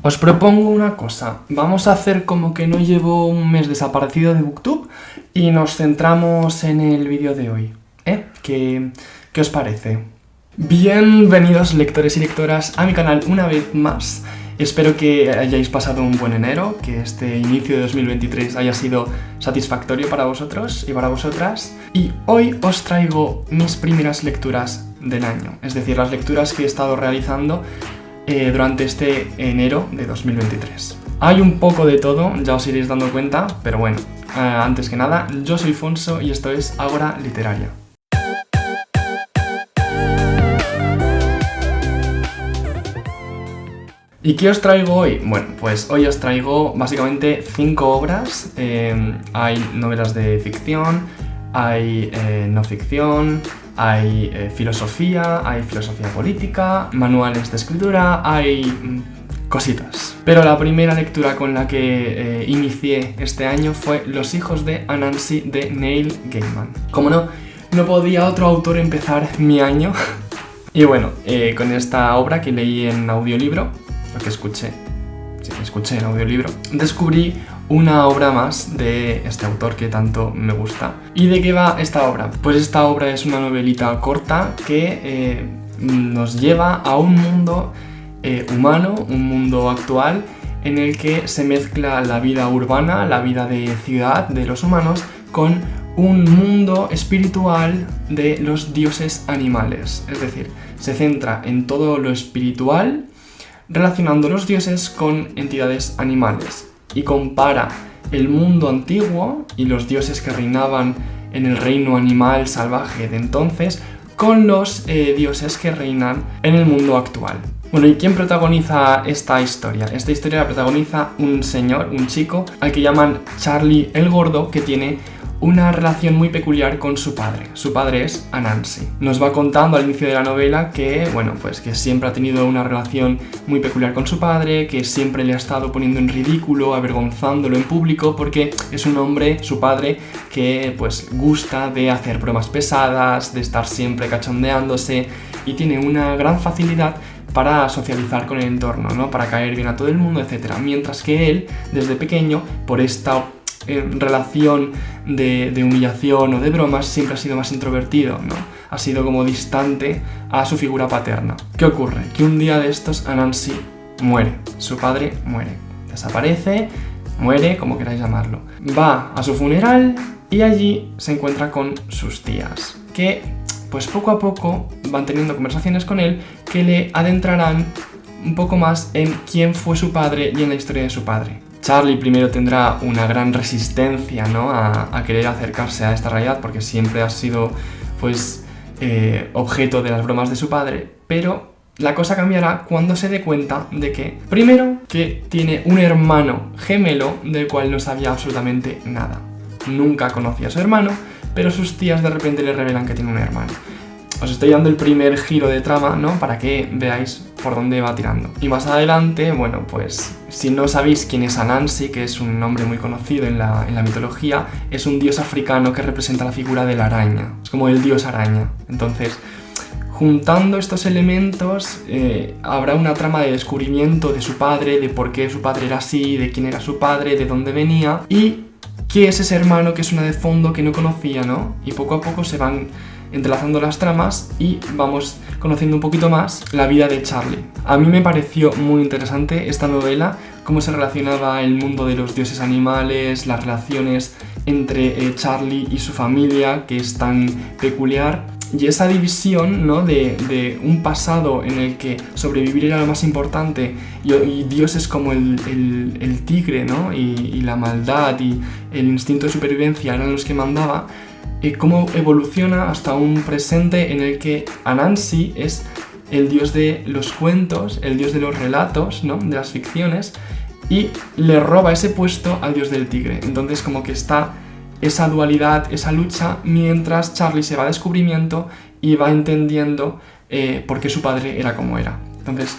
Os propongo una cosa, vamos a hacer como que no llevo un mes desaparecido de Booktube y nos centramos en el vídeo de hoy, ¿Qué os parece? Bienvenidos lectores y lectoras a mi canal una vez más. Espero que hayáis pasado un buen enero, que este inicio de 2023 haya sido satisfactorio para vosotros y para vosotras. Y hoy os traigo mis primeras lecturas del año, es decir, las lecturas que he estado realizando durante este enero de 2023. Hay un poco de todo, ya os iréis dando cuenta, pero bueno, antes que nada, yo soy Fonso y esto es Ágora Literaria. ¿Y qué os traigo hoy? Bueno, pues hoy os traigo básicamente 5 obras. Hay novelas de ficción, hay no ficción, hay filosofía política, manuales de escritura, hay cositas. Pero la primera lectura con la que inicié este año fue Los hijos de Anansi de Neil Gaiman. Como no podía otro autor empezar mi año. Y bueno, con esta obra que leí en audiolibro, que escuché en audiolibro, descubrí una obra más de este autor que tanto me gusta. ¿Y de qué va esta obra? Pues esta obra es una novelita corta que nos lleva a un mundo humano, un mundo actual, en el que se mezcla la vida urbana, la vida de ciudad de los humanos, con un mundo espiritual de los dioses animales. Es decir, se centra en todo lo espiritual, relacionando los dioses con entidades animales, y compara el mundo antiguo y los dioses que reinaban en el reino animal salvaje de entonces con los dioses que reinan en el mundo actual. Bueno, ¿y quién protagoniza esta historia? Esta historia la protagoniza un señor, un chico, al que llaman Charlie el Gordo, que tiene una relación muy peculiar con su padre. Su padre es Anansi. Nos va contando al inicio de la novela que, bueno, pues que siempre ha tenido una relación muy peculiar con su padre, que siempre le ha estado poniendo en ridículo, avergonzándolo en público, porque es un hombre, su padre, que pues gusta de hacer bromas pesadas, de estar siempre cachondeándose, y tiene una gran facilidad para socializar con el entorno, ¿no? Para caer bien a todo el mundo, etc. Mientras que él, desde pequeño, por esta relación de humillación o de bromas, siempre ha sido más introvertido, ¿no? Ha sido como distante a su figura paterna. ¿Qué ocurre? Que un día de estos Anansi muere, su padre muere, desaparece, muere, como queráis llamarlo. Va a su funeral y allí se encuentra con sus tías, que pues poco a poco van teniendo conversaciones con él que le adentrarán un poco más en quién fue su padre y en la historia de su padre. Charlie primero tendrá una gran resistencia, ¿no? a querer acercarse a esta realidad, porque siempre ha sido pues objeto de las bromas de su padre, pero la cosa cambiará cuando se dé cuenta de que, primero, que tiene un hermano gemelo del cual no sabía absolutamente nada. Nunca conocía a su hermano, pero sus tías de repente le revelan que tiene un hermano. Os estoy dando el primer giro de trama, ¿no? Para que veáis por dónde va tirando. Y más adelante, bueno, pues si no sabéis quién es Anansi, que es un nombre muy conocido en la mitología, es un dios africano que representa la figura de la araña. Es como el dios araña. Entonces, juntando estos elementos, habrá una trama de descubrimiento de su padre, de por qué su padre era así, de quién era su padre, de dónde venía y qué es ese hermano que suena de fondo que no conocía, ¿no? Y poco a poco se van entrelazando las tramas y vamos conociendo un poquito más la vida de Charlie. A mí me pareció muy interesante esta novela, cómo se relacionaba el mundo de los dioses animales, las relaciones entre Charlie y su familia, que es tan peculiar, y esa división, ¿no? de un pasado en el que sobrevivir era lo más importante y dioses como el tigre, ¿no? y la maldad y el instinto de supervivencia eran los que mandaba. Cómo evoluciona hasta un presente en el que Anansi es el dios de los cuentos, el dios de los relatos, ¿no? De las ficciones, y le roba ese puesto al dios del tigre. Entonces como que está esa dualidad, esa lucha, mientras Charlie se va a descubrimiento y va entendiendo por qué su padre era como era. Entonces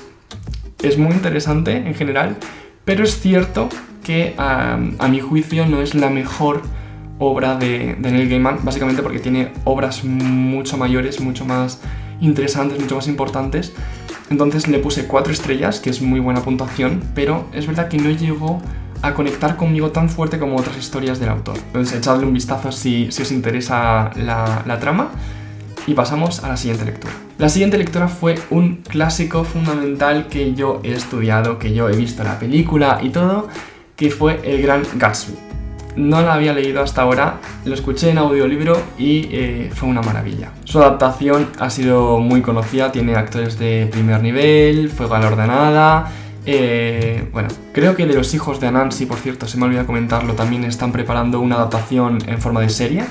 es muy interesante en general, pero es cierto que a mi juicio no es la mejor obra de Neil Gaiman, básicamente porque tiene obras mucho mayores, mucho más interesantes, mucho más importantes, Entonces le puse 4 estrellas, que es muy buena puntuación, pero es verdad que no llegó a conectar conmigo tan fuerte como otras historias del autor. Entonces echadle un vistazo si os interesa la trama. Y pasamos a la siguiente lectura. La siguiente lectura fue un clásico fundamental que yo he estudiado, que yo he visto la película y todo, que fue El Gran Gatsby. No la había leído hasta ahora, lo escuché en audiolibro y fue una maravilla. Su adaptación ha sido muy conocida, tiene actores de primer nivel, fue galardonada. Bueno, creo que de Los hijos de Anansi, por cierto, se me olvidó comentarlo, también están preparando una adaptación en forma de serie.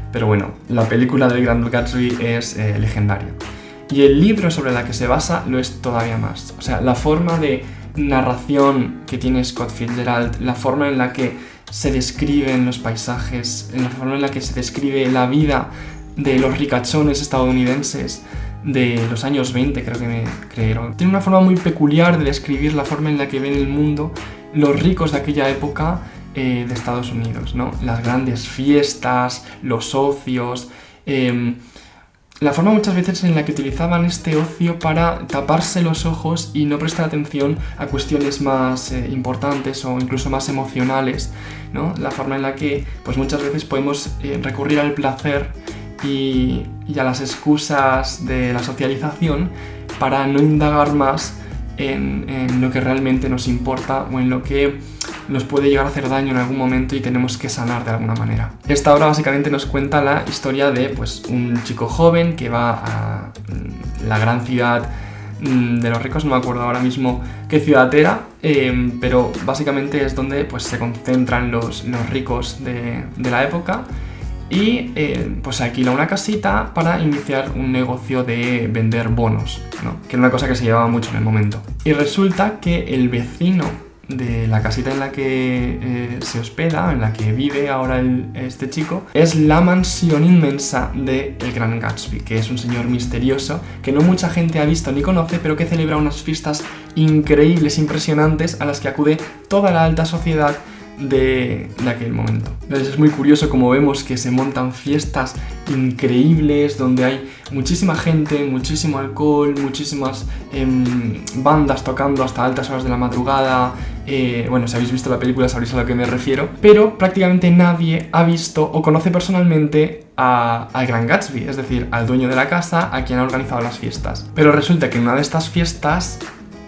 Pero bueno, la película del Gran Gatsby es legendaria. Y el libro sobre la que se basa lo es todavía más. O sea, la forma de narración que tiene Scott Fitzgerald, la forma en la que se describen los paisajes, la forma en la que se describe la vida de los ricachones estadounidenses de los años 20, creo que me creyeron. Tiene una forma muy peculiar de describir la forma en la que ven el mundo los ricos de aquella época de Estados Unidos, ¿no? Las grandes fiestas, los ocios, la forma muchas veces en la que utilizaban este ocio para taparse los ojos y no prestar atención a cuestiones más importantes o incluso más emocionales, ¿no? La forma en la que pues muchas veces podemos recurrir al placer y a las excusas de la socialización para no indagar más en lo que realmente nos importa o en lo que nos puede llegar a hacer daño en algún momento y tenemos que sanar de alguna manera. Esta obra básicamente nos cuenta la historia de pues, un chico joven que va a la gran ciudad de los ricos, no me acuerdo ahora mismo qué ciudad era, pero básicamente es donde pues, se concentran los ricos de la época y pues alquila una casita para iniciar un negocio de vender bonos, ¿no? Que era una cosa que se llevaba mucho en el momento. Y resulta que el vecino de la casita en la que se hospeda, en la que vive ahora este chico, es la mansión inmensa de El Gran Gatsby, que es un señor misterioso que no mucha gente ha visto ni conoce, pero que celebra unas fiestas increíbles, impresionantes, a las que acude toda la alta sociedad de aquel momento. Entonces es muy curioso como vemos que se montan fiestas increíbles donde hay muchísima gente, muchísimo alcohol, muchísimas bandas tocando hasta altas horas de la madrugada. Bueno, si habéis visto la película sabréis a lo que me refiero, pero prácticamente nadie ha visto o conoce personalmente al Gran Gatsby, es decir, al dueño de la casa, a quien ha organizado las fiestas. Pero resulta que en una de estas fiestas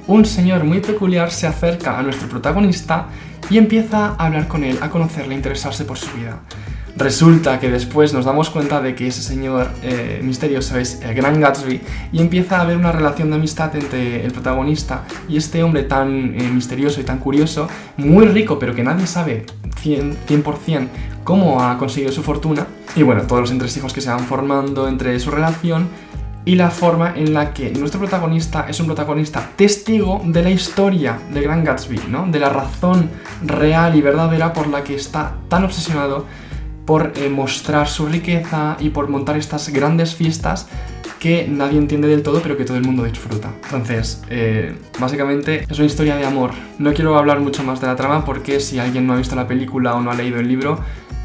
un señor muy peculiar se acerca a nuestro protagonista y empieza a hablar con él, a conocerle, a interesarse por su vida. Resulta que después nos damos cuenta de que ese señor misterioso es el Gran Gatsby y empieza a haber una relación de amistad entre el protagonista y este hombre tan misterioso y tan curioso, muy rico pero que nadie sabe 100% cómo ha conseguido su fortuna. Y bueno, todos los entresijos que se van formando entre su relación y la forma en la que nuestro protagonista es un protagonista testigo de la historia del Gran Gatsby, ¿no? De la razón real y verdadera por la que está tan obsesionado por mostrar su riqueza y por montar estas grandes fiestas que nadie entiende del todo pero que todo el mundo disfruta. Entonces, básicamente es una historia de amor. No quiero hablar mucho más de la trama porque si alguien no ha visto la película o no ha leído el libro,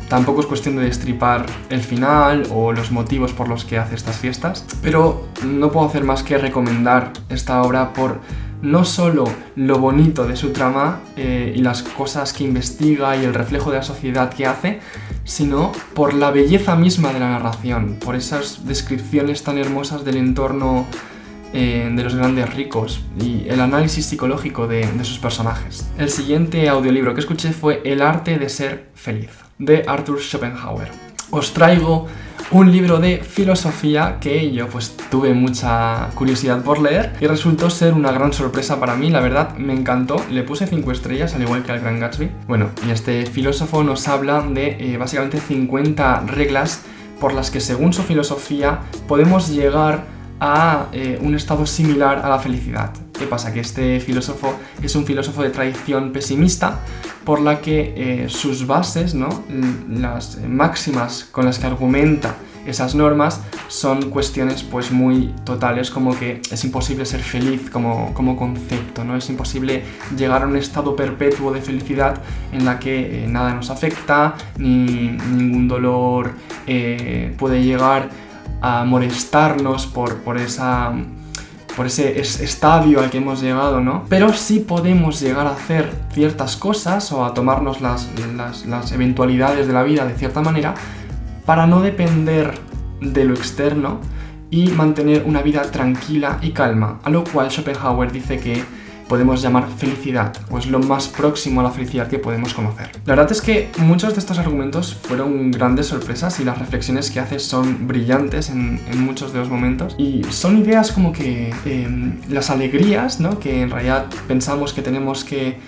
tampoco es cuestión de destripar el final o los motivos por los que hace estas fiestas, pero no puedo hacer más que recomendar esta obra por no solo lo bonito de su trama y las cosas que investiga y el reflejo de la sociedad que hace, sino por la belleza misma de la narración, por esas descripciones tan hermosas del entorno de los grandes ricos y el análisis psicológico de sus personajes. El siguiente audiolibro que escuché fue El arte de ser feliz, de Arthur Schopenhauer. Os traigo un libro de filosofía que yo pues tuve mucha curiosidad por leer y resultó ser una gran sorpresa para mí, la verdad me encantó, le puse 5 estrellas al igual que al Gran Gatsby. Bueno, y este filósofo nos habla de básicamente 50 reglas por las que según su filosofía podemos llegar a un estado similar a la felicidad. ¿Qué pasa? Que este filósofo es un filósofo de tradición pesimista por la que sus bases, ¿no? Las máximas con las que argumenta esas normas son cuestiones pues muy totales, como que es imposible ser feliz como concepto, ¿no? Es imposible llegar a un estado perpetuo de felicidad en la que nada nos afecta, ni ningún dolor puede llegar a molestarnos por esa por ese estadio al que hemos llegado, ¿no? Pero sí podemos llegar a hacer ciertas cosas o a tomarnos las eventualidades de la vida de cierta manera para no depender de lo externo y mantener una vida tranquila y calma, a lo cual Schopenhauer dice que podemos llamar felicidad, o es lo más próximo a la felicidad que podemos conocer. La verdad es que muchos de estos argumentos fueron grandes sorpresas y las reflexiones que hace son brillantes en muchos de los momentos, y son ideas como que las alegrías, ¿no? Que en realidad pensamos que tenemos que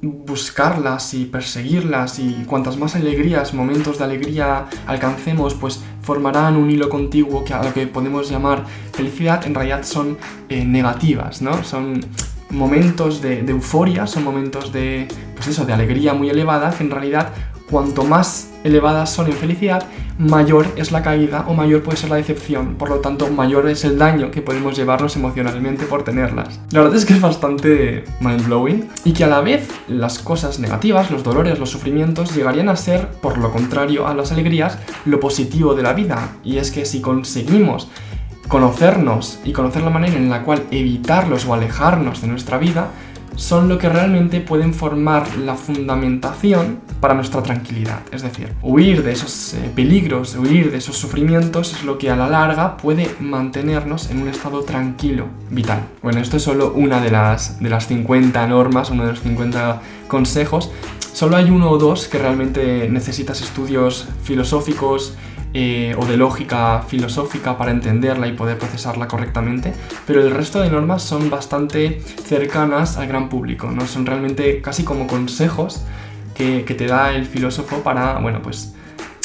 buscarlas y perseguirlas, y cuantas más alegrías, momentos de alegría alcancemos, pues formarán un hilo contiguo a lo que podemos llamar felicidad. En realidad son negativas, ¿no? Son momentos de euforia, son momentos de, pues eso, de alegría muy elevada, que en realidad cuanto más elevadas son en felicidad, mayor es la caída o mayor puede ser la decepción, por lo tanto mayor es el daño que podemos llevarnos emocionalmente por tenerlas. La verdad es que es bastante mind-blowing, y que a la vez las cosas negativas, los dolores, los sufrimientos llegarían a ser, por lo contrario a las alegrías, lo positivo de la vida. Y es que si conseguimos conocernos y conocer la manera en la cual evitarlos o alejarnos de nuestra vida, son lo que realmente pueden formar la fundamentación para nuestra tranquilidad. Es decir, huir de esos peligros, huir de esos sufrimientos es lo que a la larga puede mantenernos en un estado tranquilo, vital. Bueno, esto es solo una de las 50 normas, uno de los 50 consejos. Solo hay uno o dos que realmente necesitas estudios filosóficos o de lógica filosófica para entenderla y poder procesarla correctamente, pero el resto de normas son bastante cercanas al gran público, ¿no? Son realmente casi como consejos que te da el filósofo para, bueno, pues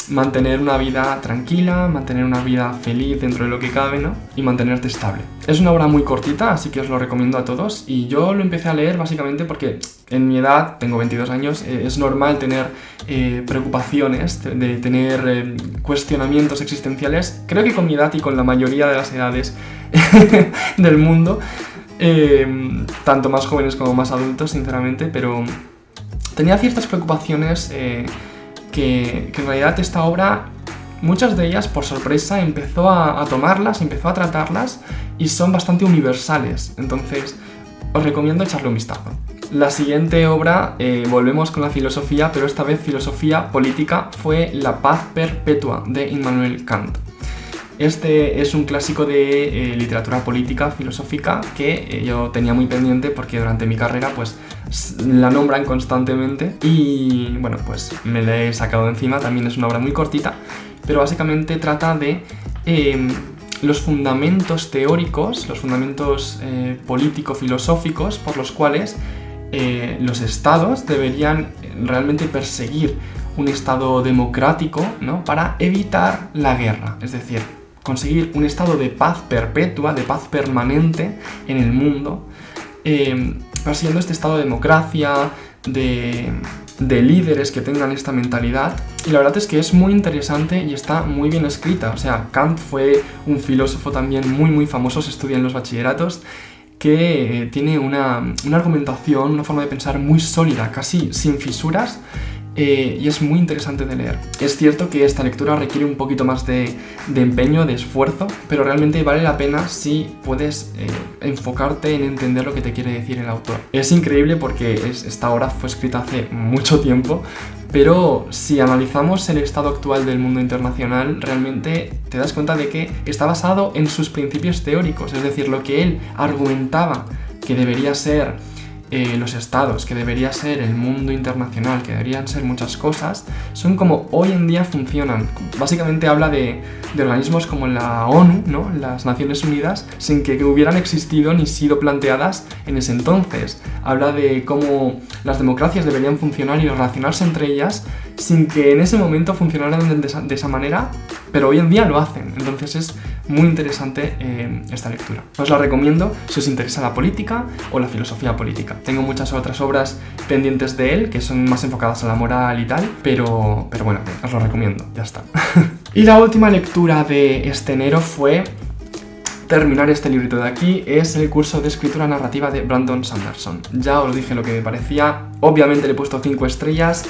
mantener una vida tranquila, mantener una vida feliz dentro de lo que cabe, ¿no? Y mantenerte estable. Es una obra muy cortita, así que os lo recomiendo a todos, y yo lo empecé a leer básicamente porque en mi edad, tengo 22 años, es normal tener preocupaciones, de tener cuestionamientos existenciales. Creo que con mi edad y con la mayoría de las edades del mundo, tanto más jóvenes como más adultos, sinceramente, pero tenía ciertas preocupaciones que en realidad esta obra, muchas de ellas por sorpresa empezó a tomarlas, empezó a tratarlas, y son bastante universales. Entonces os recomiendo echarle un vistazo. La siguiente obra, volvemos con la filosofía, pero esta vez filosofía política, fue La paz perpetua de Immanuel Kant. Este es un clásico de literatura política filosófica que yo tenía muy pendiente porque durante mi carrera pues la nombran constantemente, y bueno, pues me la he sacado de encima. También es una obra muy cortita, pero básicamente trata de los fundamentos teóricos, los fundamentos político-filosóficos por los cuales los estados deberían realmente perseguir un estado democrático, ¿no? Para evitar la guerra, es decir, conseguir un estado de paz perpetua, de paz permanente en el mundo, persiguiendo este estado de democracia, de líderes que tengan esta mentalidad. Y la verdad es que es muy interesante y está muy bien escrita. O sea, Kant fue un filósofo también muy famoso, se estudia en los bachilleratos, que tiene una argumentación, una forma de pensar muy sólida, casi sin fisuras, y es muy interesante de leer. Es cierto que esta lectura requiere un poquito más de empeño, de esfuerzo, pero realmente vale la pena si puedes enfocarte en entender lo que te quiere decir el autor. Es increíble porque esta obra fue escrita hace mucho tiempo, pero si analizamos el estado actual del mundo internacional, realmente te das cuenta de que está basado en sus principios teóricos, es decir, lo que él argumentaba que debería ser los estados, que debería ser el mundo internacional, que deberían ser muchas cosas, son como hoy en día funcionan. Básicamente habla de organismos como la ONU, ¿no? Las Naciones Unidas, sin que hubieran existido ni sido planteadas en ese entonces. Habla de cómo las democracias deberían funcionar y relacionarse entre ellas sin que en ese momento funcionaran de esa manera, pero hoy en día lo hacen. Entonces es muy interesante esta lectura. Os la recomiendo si os interesa la política o la filosofía política. Tengo muchas otras obras pendientes de él que son más enfocadas a la moral y tal, pero bueno, os lo recomiendo, ya está. Y la última lectura de este enero fue terminar este librito de aquí, es el curso de escritura narrativa de Brandon Sanderson. Ya os dije lo que me parecía, obviamente le he puesto 5 estrellas,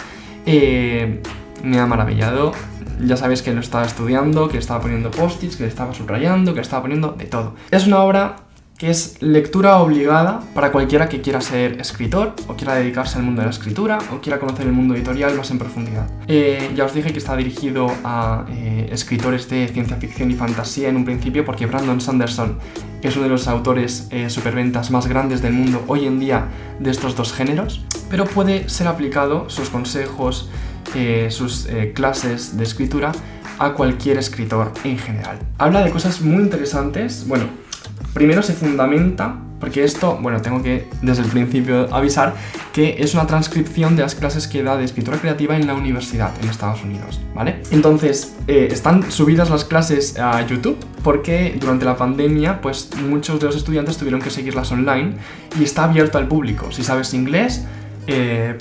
me ha maravillado. Ya sabéis que lo estaba estudiando, que estaba poniendo post-its, que le estaba subrayando, que le estaba poniendo de todo. Es una obra que es lectura obligada para cualquiera que quiera ser escritor o quiera dedicarse al mundo de la escritura o quiera conocer el mundo editorial más en profundidad. Ya os dije que está dirigido a escritores de ciencia ficción y fantasía en un principio, porque Brandon Sanderson es uno de los autores superventas más grandes del mundo hoy en día de estos dos géneros, pero puede ser aplicado sus consejos, sus clases de escritura a cualquier escritor en general. Habla de cosas muy interesantes. Bueno, primero se fundamenta, porque esto, bueno, tengo que desde el principio avisar que es una transcripción de las clases que da de escritura creativa en la universidad en Estados Unidos, ¿vale? Entonces, están subidas las clases a YouTube porque durante la pandemia, pues muchos de los estudiantes tuvieron que seguirlas online y está abierto al público. Si sabes inglés,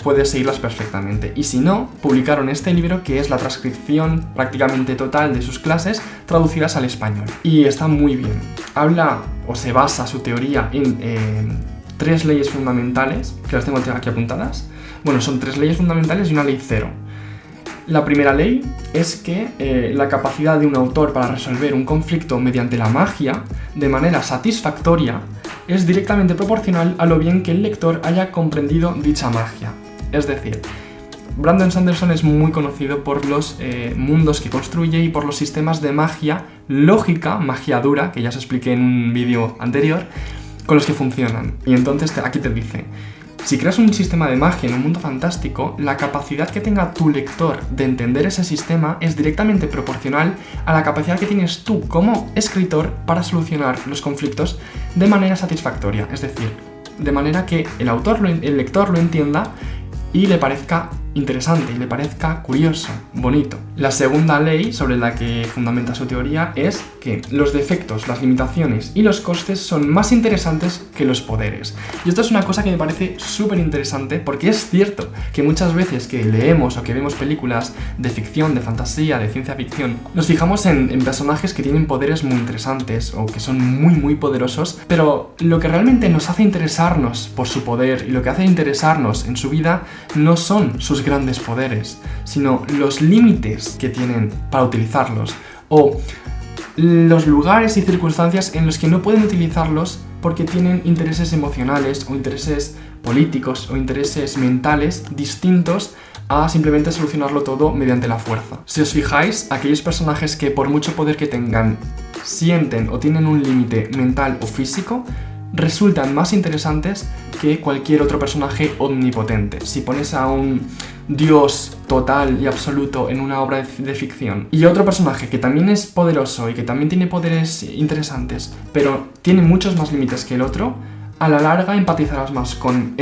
puedes seguirlas perfectamente. Y si no, publicaron este libro que es la transcripción prácticamente total de sus clases traducidas al español. Y está muy bien. Habla o se basa su teoría en 3 leyes fundamentales, que las tengo aquí apuntadas. Bueno, son 3 leyes fundamentales y una ley cero. La primera ley es que la capacidad de un autor para resolver un conflicto mediante la magia de manera satisfactoria es directamente proporcional a lo bien que el lector haya comprendido dicha magia. Es decir, Brandon Sanderson es muy conocido por los mundos que construye y por los sistemas de magia lógica, magia dura, que ya os expliqué en un vídeo anterior, con los que funcionan. Y entonces aquí te dice: si creas un sistema de magia en un mundo fantástico, la capacidad que tenga tu lector de entender ese sistema es directamente proporcional a la capacidad que tienes tú como escritor para solucionar los conflictos de manera satisfactoria. Es decir, de manera que el lector lo entienda y le parezca interesante y le parezca curioso, bonito. La segunda ley sobre la que fundamenta su teoría es que los defectos, las limitaciones y los costes son más interesantes que los poderes. Y esto es una cosa que me parece súper interesante, porque es cierto que muchas veces que leemos o que vemos películas de ficción, de fantasía, de ciencia ficción, nos fijamos en personajes que tienen poderes muy interesantes o que son muy poderosos, pero lo que realmente nos hace interesarnos por su poder y lo que hace interesarnos en su vida no son sus grandes poderes, sino los límites que tienen para utilizarlos o los lugares y circunstancias en los que no pueden utilizarlos porque tienen intereses emocionales o intereses políticos o intereses mentales distintos a simplemente solucionarlo todo mediante la fuerza. Si os fijáis, aquellos personajes que por mucho poder que tengan sienten o tienen un límite mental o físico resultan más interesantes que cualquier otro personaje omnipotente. Si pones a un dios total y absoluto en una obra de ficción y otro personaje que también es poderoso y que también tiene poderes interesantes, pero tiene muchos más límites que el otro, a la larga empatizarás más con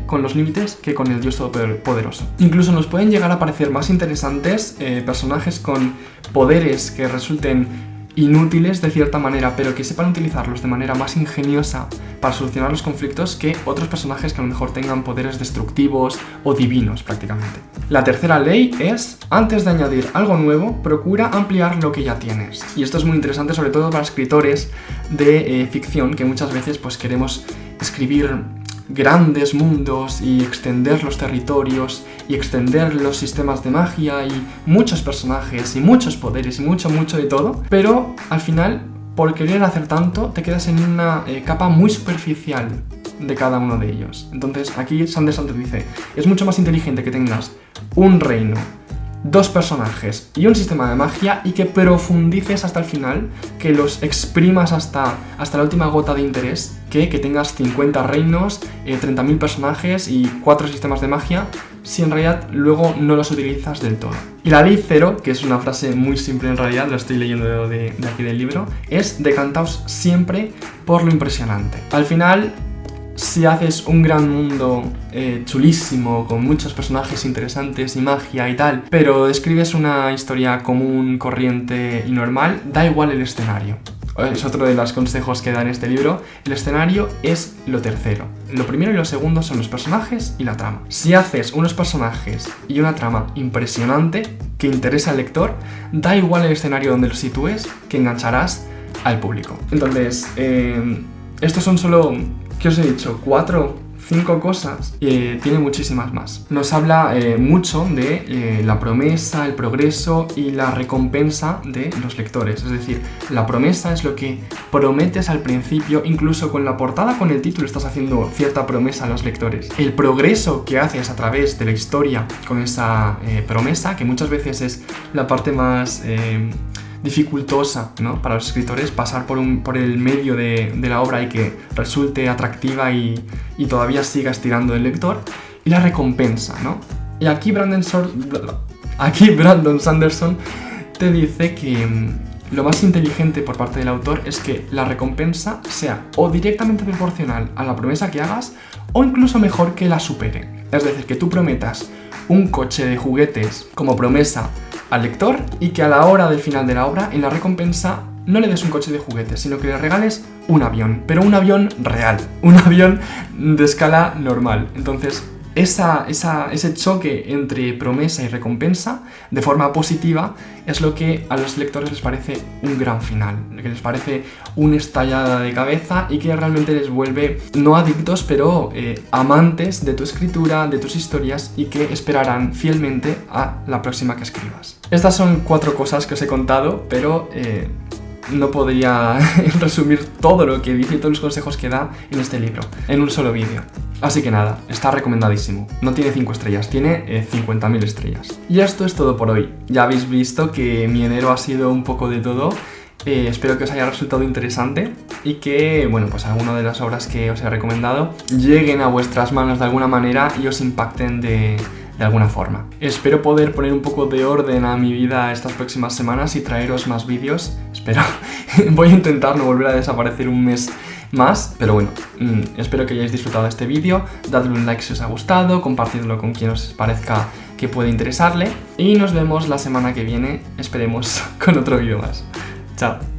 con los límites, que con el dios todopoderoso. Incluso nos pueden llegar a parecer más interesantes personajes con poderes que resulten inútiles de cierta manera, pero que sepan utilizarlos de manera más ingeniosa para solucionar los conflictos que otros personajes que a lo mejor tengan poderes destructivos o divinos prácticamente. La tercera ley es: antes de añadir algo nuevo, procura ampliar lo que ya tienes. Y esto es muy interesante, sobre todo para escritores de ficción, que muchas veces pues queremos escribir grandes mundos y extender los territorios y extender los sistemas de magia y muchos personajes y muchos poderes y mucho de todo, pero al final, por querer hacer tanto, te quedas en una capa muy superficial de cada uno de ellos. Entonces aquí Sanderson te dice: es mucho más inteligente que tengas un reino, 2 personajes y un sistema de magia y que profundices hasta el final, que los exprimas hasta la última gota de interés, que tengas 50 reinos, 30.000 personajes y 4 sistemas de magia, si en realidad luego no los utilizas del todo. Y la ley cero, que es una frase muy simple en realidad, lo estoy leyendo de aquí del libro, es: decantaos siempre por lo impresionante. Al final, si haces un gran mundo chulísimo, con muchos personajes interesantes y magia y tal, pero describes una historia común, corriente y normal, da igual el escenario. Es otro de los consejos que da en este libro. El escenario es lo tercero. Lo primero y lo segundo son los personajes y la trama. Si haces unos personajes y una trama impresionante que interesa al lector, da igual el escenario donde los sitúes, que engancharás al público. Entonces, estos son solo, ¿qué os he dicho? 4, 5 cosas, tiene muchísimas más. Nos habla mucho de la promesa, el progreso y la recompensa de los lectores. Es decir, la promesa es lo que prometes al principio, incluso con la portada, con el título, estás haciendo cierta promesa a los lectores. El progreso que haces a través de la historia con esa promesa, que muchas veces es la parte más dificultosa, ¿no?, para los escritores, pasar por el medio de la obra y que resulte atractiva y todavía siga estirando el lector. Y la recompensa, ¿no? Y aquí Brandon Sanderson te dice que lo más inteligente por parte del autor es que la recompensa sea o directamente proporcional a la promesa que hagas o incluso mejor, que la supere. Es decir, que tú prometas un coche de juguetes como promesa al lector y que a la hora del final de la obra, en la recompensa, no le des un coche de juguetes, sino que le regales un avión, pero un avión real, un avión de escala normal. Entonces, ese choque entre promesa y recompensa de forma positiva es lo que a los lectores les parece un gran final, que les parece una estallada de cabeza y que realmente les vuelve no adictos, pero amantes de tu escritura, de tus historias, y que esperarán fielmente a la próxima que escribas. Estas son 4 cosas que os he contado, pero no podría resumir todo lo que dice y todos los consejos que da en este libro en un solo vídeo. Así que nada, está recomendadísimo. No tiene 5 estrellas, tiene 50.000 estrellas. Y esto es todo por hoy. Ya habéis visto que mi enero ha sido un poco de todo. Espero que os haya resultado interesante y que, bueno, pues alguna de las obras que os he recomendado lleguen a vuestras manos de alguna manera y os impacten de alguna forma. Espero poder poner un poco de orden a mi vida estas próximas semanas y traeros más vídeos. Espero. Voy a intentar no volver a desaparecer un mes más, pero bueno, espero que hayáis disfrutado de este vídeo. Dadle un like si os ha gustado, compartidlo con quien os parezca que puede interesarle y nos vemos la semana que viene, esperemos, con otro vídeo más. Chao.